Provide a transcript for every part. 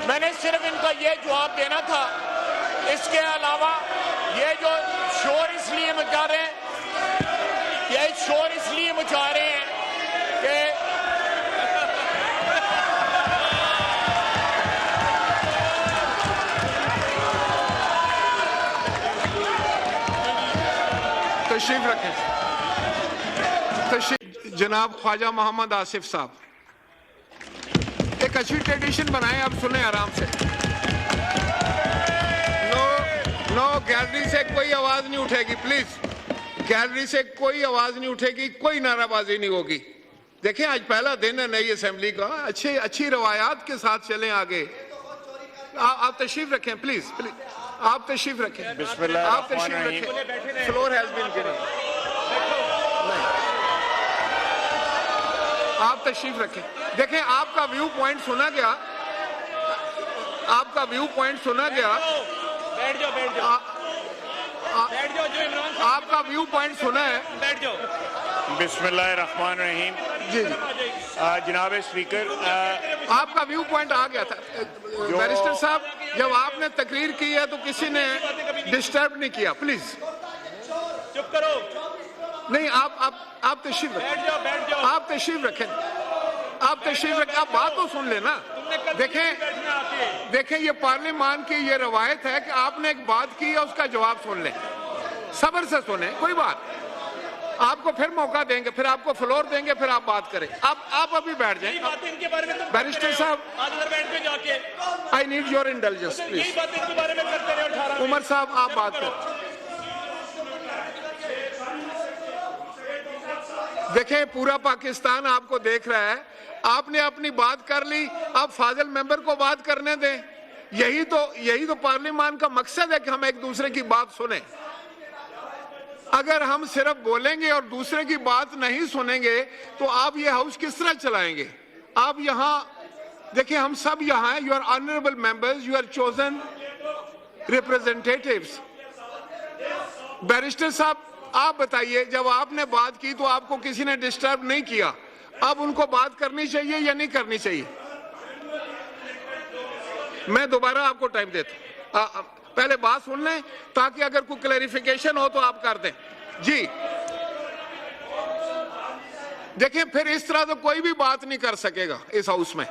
मैंने सिर्फ इनका ये जवाब देना था। इसके अलावा ये जो शोर इसलिए मचा रहे हैं, ये शोर इसलिए मचा रहे हैं कि तशरीफ रखें। तशरीफ जनाब ख्वाजा मोहम्मद आसिफ साहब, एक अच्छी ट्रेडिशन बनाएं, आप सुने आराम से। नो गैलरी से कोई आवाज नहीं उठेगी प्लीज, गैलरी से कोई आवाज नहीं उठेगी, कोई नाराबाजी नहीं होगी। देखें आज पहला दिन है नई असेंबली का, अच्छी रवायात के साथ चलें आगे। आप तशरीफ रखें प्लीज, आप तशरीफ रखें, आप तशरीफ रखें। फ्लोर हैज बीन गिवन, आप तशरीफ रखें। देखें आपका व्यू पॉइंट सुना गया, आपका व्यू पॉइंट सुना गया। बैठ जाओ, बैठ जाओ, बैठ जाओ, जो इमरान साहब आपका व्यू पॉइंट सुना है, बैठ जाओ। बिस्मिल्लाहिर्रहमानिर्रहीम। जी जनाब स्पीकर, आपका व्यू पॉइंट आ गया था। बैरिस्टर साहब जब आपने तकरीर की है तो किसी ने डिस्टर्ब नहीं किया, प्लीज चुप करो। नहीं आप तशरीफ रखें, बैठ जाओ, बैठ जाओ। आप तशरीफ रखें, आप तशरीफ रखें, आप बात तो सुन लेना। देखें ये पार्लियामान की ये रवायत है कि आपने एक बात की है उसका जवाब सुन लें, सब्र से सुने, कोई बात। आपको फिर मौका देंगे, फिर आपको फ्लोर देंगे, फिर आप बात करें। आप अभी बैठ जाएं। बैरिस्टर साहब I need your intelligence please. Umar साहब आप बात करें। देखें पूरा पाकिस्तान आपको देख रहा है, आपने अपनी बात कर ली, अब फाजिल मेंबर को बात करने दें। यही तो पार्लियामान का मकसद है कि हम एक दूसरे की बात सुने। अगर हम सिर्फ बोलेंगे और दूसरे की बात नहीं सुनेंगे तो आप ये हाउस किस तरह चलाएंगे? आप यहाँ देखिए, हम सब यहाँ हैं, you are honourable members, you are chosen representatives. Barrister साहब आप बताइए, जब आपने बात की तो आपको किसी ने डिस्टर्ब नहीं किया, अब उनको बात करनी चाहिए या नहीं करनी चाहिए? मैं दोबारा आपको टाइम देता हूं, पहले बात सुन लें ताकि अगर कोई क्लैरिफिकेशन हो तो आप कर दें। जी देखिए, फिर इस तरह तो कोई भी बात नहीं कर सकेगा इस हाउस में।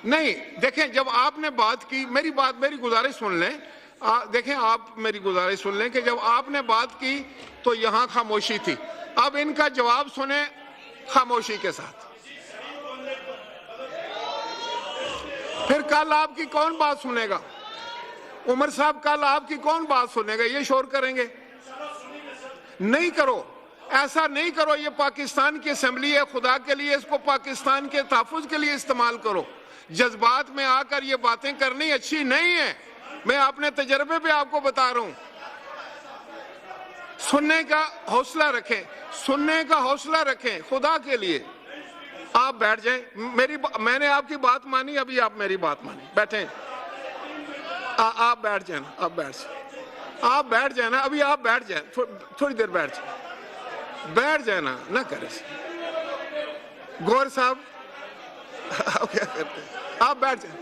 नहीं देखें, जब आपने बात की, मेरी गुजारिश सुन लें। देखें आप मेरी गुजारिश सुन लें कि जब आपने बात की तो यहां खामोशी थी, अब इनका जवाब सुने खामोशी के साथ। फिर कल आपकी कौन बात सुनेगा? उमर साहब कल आपकी कौन बात सुनेगा? ये शोर करेंगे? नहीं करो, ऐसा नहीं करो। ये पाकिस्तान की असेंबली है, खुदा के लिए इसको पाकिस्तान के तहफ़्फ़ुज़ के लिए इस्तेमाल करो। जज्बात में आकर ये बातें करनी अच्छी नहीं है। मैं अपने तजर्बे पे आपको बता रहा हूं। सुनने का हौसला रखें, सुनने का हौसला रखें, खुदा के लिए। आप बैठ जाएं। मैंने आपकी बात मानी, अभी आप मेरी बात मानी, बैठे। आप बैठ जाना, आप बैठ जाना, अभी आप बैठ जाए, थोड़ी देर बैठ जाना, ना करें। गौर साहब आप क्या करते हैं? आप बैठ जाए।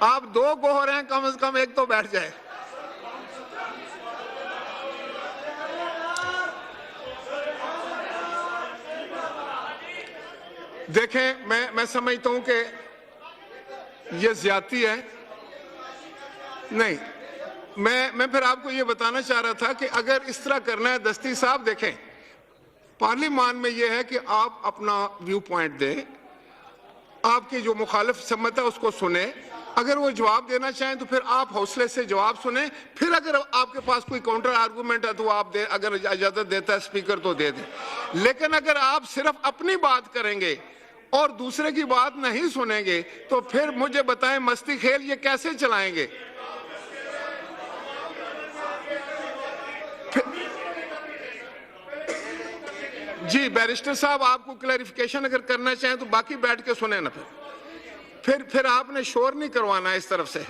आप दो गोहर हैं, कम से कम एक तो बैठ जाए। देखें, मैं समझता हूं कि ये ज्यादती है। नहीं, मैं फिर आपको ये बताना चाह रहा था कि अगर इस तरह करना है, दस्ती साहब देखें, पार्लियामान में ये है कि आप अपना व्यू पॉइंट दें, आपकी जो मुखालिफ सम्मत है उसको सुने। अगर वो जवाब देना चाहें तो फिर आप हौसले से जवाब सुने। फिर अगर आपके पास कोई काउंटर आर्गूमेंट है तो आप दे, अगर इजाजत देता है स्पीकर तो दे दे। लेकिन अगर आप सिर्फ अपनी बात करेंगे और दूसरे की बात नहीं सुनेंगे तो फिर मुझे बताएं मस्ती खेल ये कैसे चलाएंगे? जी बैरिस्टर साहब, आपको क्लैरिफिकेशन अगर करना चाहें तो बाकी बैठ के सुने ना। फिर आपने शोर नहीं करवाना इस तरफ से।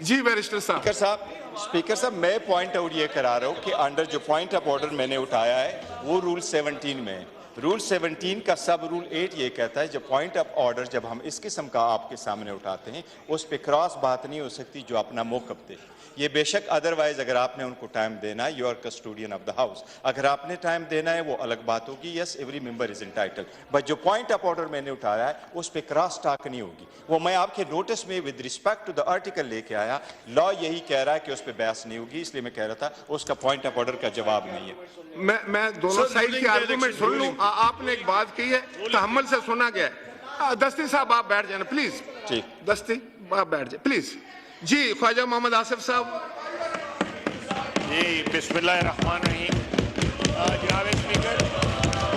जी बैरिस्टर साहब। स्पीकर साहब, मैं पॉइंट आउट ये करा रहा हूँ कि अंडर जो पॉइंट ऑफ ऑर्डर मैंने उठाया है वो रूल 17 में रूल 17 का सब रूल 8 ये कहता है जब पॉइंट ऑफ ऑर्डर जब हम इस किस्म का आपके सामने उठाते हैं उस पे क्रॉस बात नहीं हो सकती जो अपना मौक़िफ़ दे। ये बेशक अदरवाइज अगर आपने उनको टाइम देना है, you are custodian of the house. अगर आपने टाइम देना है वो अलग बात होगी, yes every member is entitled, but जो पॉइंट ऑफ ऑर्डर मैंने उठाया है उस पे क्रॉस टॉक नहीं होगी। वो मैं आपके नोटिस में with respect to the article लेके आया, लॉ यही कह रहा है कि उस पे बहस नहीं होगी, इसलिए मैं कह रहा था उसका पॉइंट ऑफ ऑर्डर का जवाब नहीं है। मैं दोनों साइड के आर्गुमेंट सुन लूं। आपने एक बात की है, तहम्मुल से सुना गया है। दस्ती साहब आप बैठ जाना प्लीज। ठीक, दस्ती आप बैठ जाए प्लीज। जी ख्वाजा मोहम्मद आसिफ साहब। जी बिस्मिल्लाहिर्रहमानिर्रहीम। जनाब स्पीकर,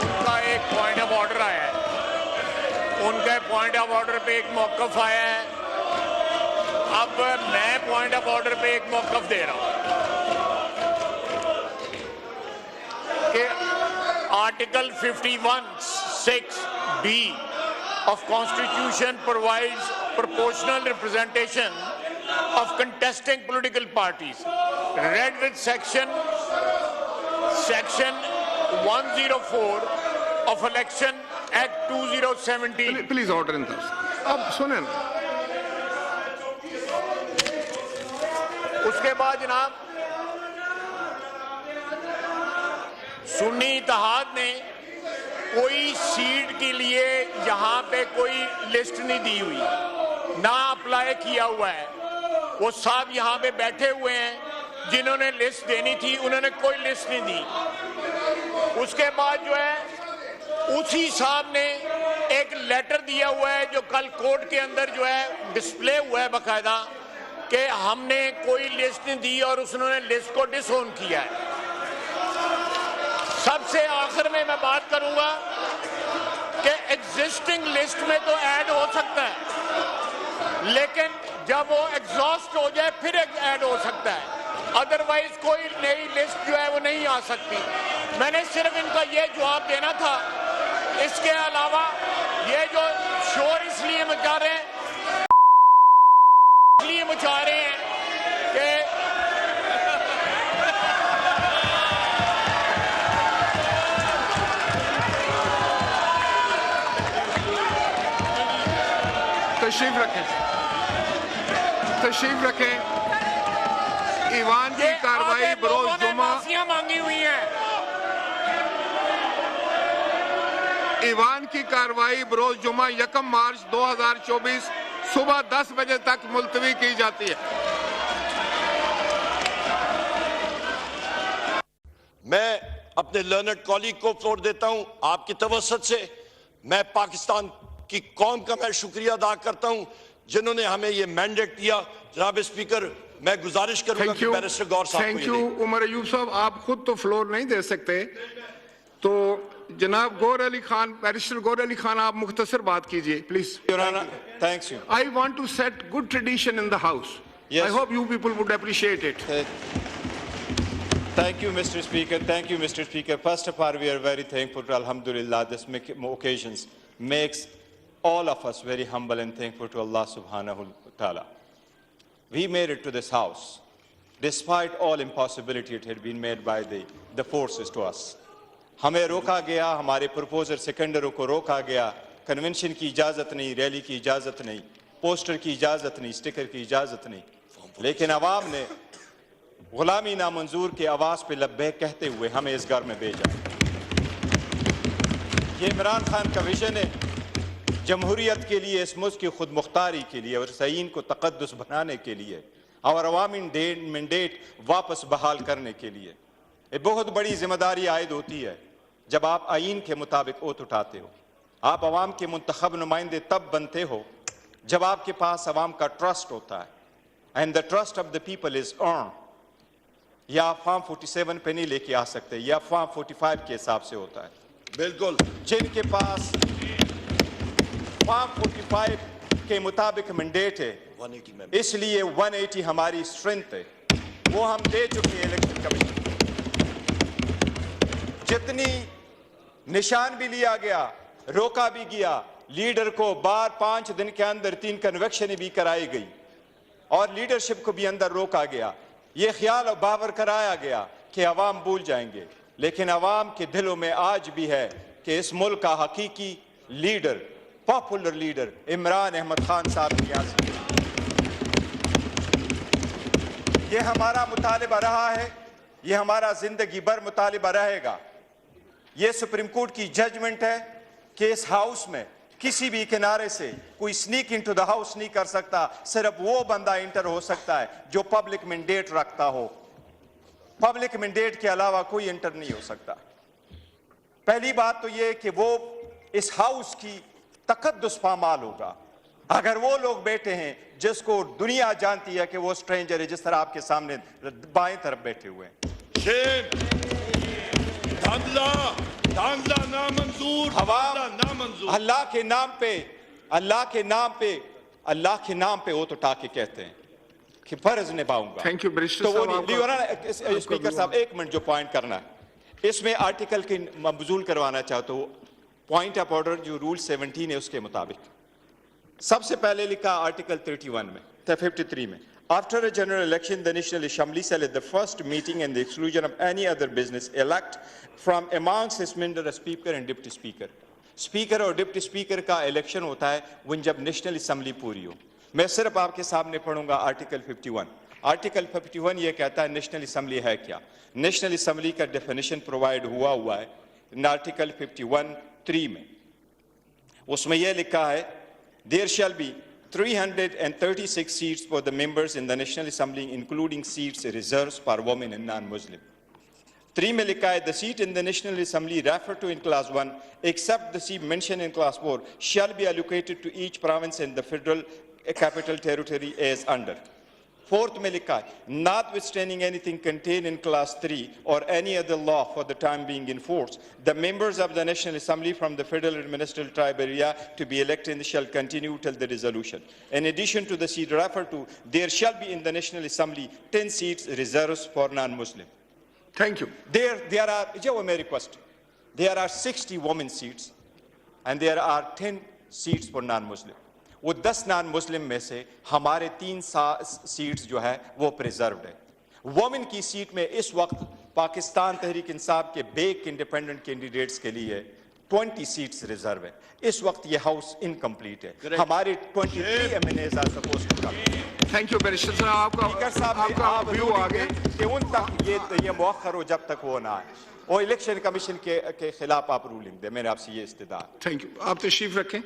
उनका एक पॉइंट ऑफ ऑर्डर आया है, उनके पॉइंट ऑफ ऑर्डर पे एक मौक़िफ़ आया है। अब मैं पॉइंट ऑफ ऑर्डर पे एक मौक़िफ़ दे रहा हूं कि article 51(6)(b of Constitution provides proportional representation of contesting political parties, read with section 104 of Election Act 2017। Please order in house. अब सुने ना, उसके बाद जनाब सुन्नी इत्तेहाद ने कोई सीट के लिए यहाँ पे कोई लिस्ट नहीं दी हुई, ना अप्लाई किया हुआ है। वो साहब यहाँ पे बैठे हुए हैं, जिन्होंने लिस्ट देनी थी उन्होंने कोई लिस्ट नहीं दी। उसके बाद जो है उसी साहब ने एक लेटर दिया हुआ है जो कल कोर्ट के अंदर जो है डिस्प्ले हुआ है बाकायदा, कि हमने कोई लिस्ट नहीं दी और उसने लिस्ट को डिसओन किया है। सबसे आखिर में मैं बात करूंगा कि एग्जिस्टिंग लिस्ट में तो ऐड हो सकता है, लेकिन जब वो एग्जॉस्ट हो जाए फिर ऐड हो सकता है, अदरवाइज कोई नई लिस्ट जो है वो नहीं आ सकती। मैंने सिर्फ इनका ये जवाब देना था। इसके अलावा ये जो शोर इसलिए मचा रहे हैं कि तशरीफ रखें, तशरीफ रखें। ईवान की कार्रवाई बरोज जुमा मांगी हुई है। ईवान की कार्रवाई बरोज जुमा 1 मार्च 2024 सुबह 10 बजे तक मुलतवी की जाती है। मैं अपने लर्नड कॉलीग को फ्लोर देता हूं आपकी तवस्सुत से। मैं पाकिस्तान की कौम का मैं शुक्रिया अदा करता हूं जिन्होंने हमें ये मैंडेट दिया। जनाब स्पीकर, मैं गुजारिश करूंगा कि बैरिस्टर गौर साहब को थैंक यू। उमर अयूब साहब, आप खुद तो फ्लोर नहीं दे सकते, तो जनाब गौर अली खान, बैरिस्टर गौर अली खान, आप मुख्तसर बात कीजिए please. Thanks you. I want to set good tradition in the house. Yes. I hope you people would appreciate it. Thank you, Mr. Speaker. Thank you, Mr. Speaker. First of all, we are very thankful to Alhamdulillah. This occasions makes all of us very humble and thankful to Allah subhanahu wa ta'ala. We made it to this house. Despite all impossibility it had been made by the forces to us. हमें रोका गया, हमारे proposer सेकेंडरों को रोका गया, convention की इजाज़त नहीं, रैली की इजाज़त नहीं, पोस्टर की इजाज़त नहीं, स्टिकर की इजाज़त नहीं, लेकिन अवाम ने गुलामी नामंजूर के आवाज़ पे लब्बैक कहते हुए हमें इस घर में भेजा। ये इमरान खान का विजन है जमहूरियत के लिए, इस मुल्क की खुद मुख्तारी के लिए और सईन को तक़द्दुस बनाने के लिए और अवामी मैंडेट वापस बहाल करने के लिए। ये बहुत बड़ी जिम्मेदारी आयद होती है जब आप आईन के मुताबिक ओत उठाते हो। आप अवाम के मुंतखब नुमाइंदे तब बनते हो जब आपके पास अवाम का ट्रस्ट होता है, and the trust of the people is earn. या आप फॉर्म 47 पे नहीं लेके आ सकते, या फॉर्म 45 के हिसाब से होता है। बिल्कुल, जिनके पास फॉर्म 45 के मुताबिक मैंडेट है, 180 में इसलिए 180 हमारी स्ट्रेंथ है, वो हम दे चुके हैं इलेक्शन कमीशन। जितनी निशान भी लिया गया, रोका भी गया, लीडर को बार 5 दिन के अंदर 3 कन्वेक्शन भी कराई गई और लीडरशिप को भी अंदर रोका गया। ये ख्याल बावर कराया गया कि अवाम भूल जाएंगे, लेकिन अवाम के दिलों में आज भी है कि इस मुल्क का हकीकी leader, popular leader Imran Ahmed Khan साहब नियाज़ी। ये हमारा मुतालिबा रहा है, ये हमारा जिंदगी भर मुतालिबा रहेगा। ये सुप्रीम कोर्ट की जजमेंट है कि इस हाउस में किसी भी किनारे से कोई स्नीक इनटू द हाउस नहीं कर सकता, सिर्फ वो बंदा इंटर हो सकता है जो पब्लिक मैंडेट रखता हो। पब्लिक मैंडेट के अलावा कोई इंटर नहीं हो सकता। पहली बात तो ये कि वो इस हाउस की तकद्दुस पामाल होगा अगर वो लोग बैठे हैं जिसको दुनिया जानती है कि वो स्ट्रेंजर है, जिस तरह आपके सामने बाएं तरफ बैठे हुए हैं। नामंजूर। अल्लाह के नाम पे वो तो टाके कहते हैं कि फर्ज निभाऊंगा। थैंक यू बैरिस्टर तो वो साहब। स्पीकर साहब एक मिनट, जो पॉइंट करना है इसमें आर्टिकल की मबजूल करवाना चाहता हूँ। पॉइंट ऑफ ऑर्डर जो रूल 17 है उसके मुताबिक सबसे पहले लिखा आर्टिकल 31 में 53 में, after a general election the National Assembly shall at the first meeting and the exclusion of any other business elect from amongst its members a speaker and deputy speaker। Speaker और deputy speaker का election होता है when जब national assembly पूरी हो। मैं सिर्फ आपके सामने पढ़ूंगा आर्टिकल 51। आर्टिकल 51 ये कहता है नेशनल असेंबली है क्या। नेशनल असेंबली का डेफिनेशन प्रोवाइड हुआ है आर्टिकल 51(3) में। उसमें यह लिखा है there shall be 336 seats for the members in the National Assembly including seats reserved for women and non-Muslim। 3 में लिखा है the seat in the National Assembly referred to in class 1 except the seat mentioned in class 4 shall be allocated to each province in the federal capital territory as under। 4th में लिखा है notwithstanding anything contained in class 3 or any other law for the time being in force, the members of the National Assembly from the federal administrative tribe area to be elected shall continue till the dissolution। In addition to the seat referred to, there shall be in the National Assembly 10 seats reserved for non-Muslim। Thank you। There are, जो मेरी question, there are 60 women seats and there are 10 seats for non-Muslim। वो 10 non-Muslim में से हमारे 3 seats जो है वो preserved है। वोमेन की सीट में इस वक्त पाकिस्तान तहरीक इंसाफ के बेक इंडिपेंडेंट कैंडिडेट्स के लिए 20 सीट्स रिजर्व है। इस वक्त ये हाउस इनकम्प्लीट है। हमारे 23 MNAs are supposed to come. Thank you barrister साहब। आपका व्यू आ गया कि उन तक ये मुअख्खर हो जब तक वो ना आए और इलेक्शन कमीशन के खिलाफ आप रूलिंग दे। मैंने आपसे ये इस्तदा। Thank you. आप तशरीफ रखें।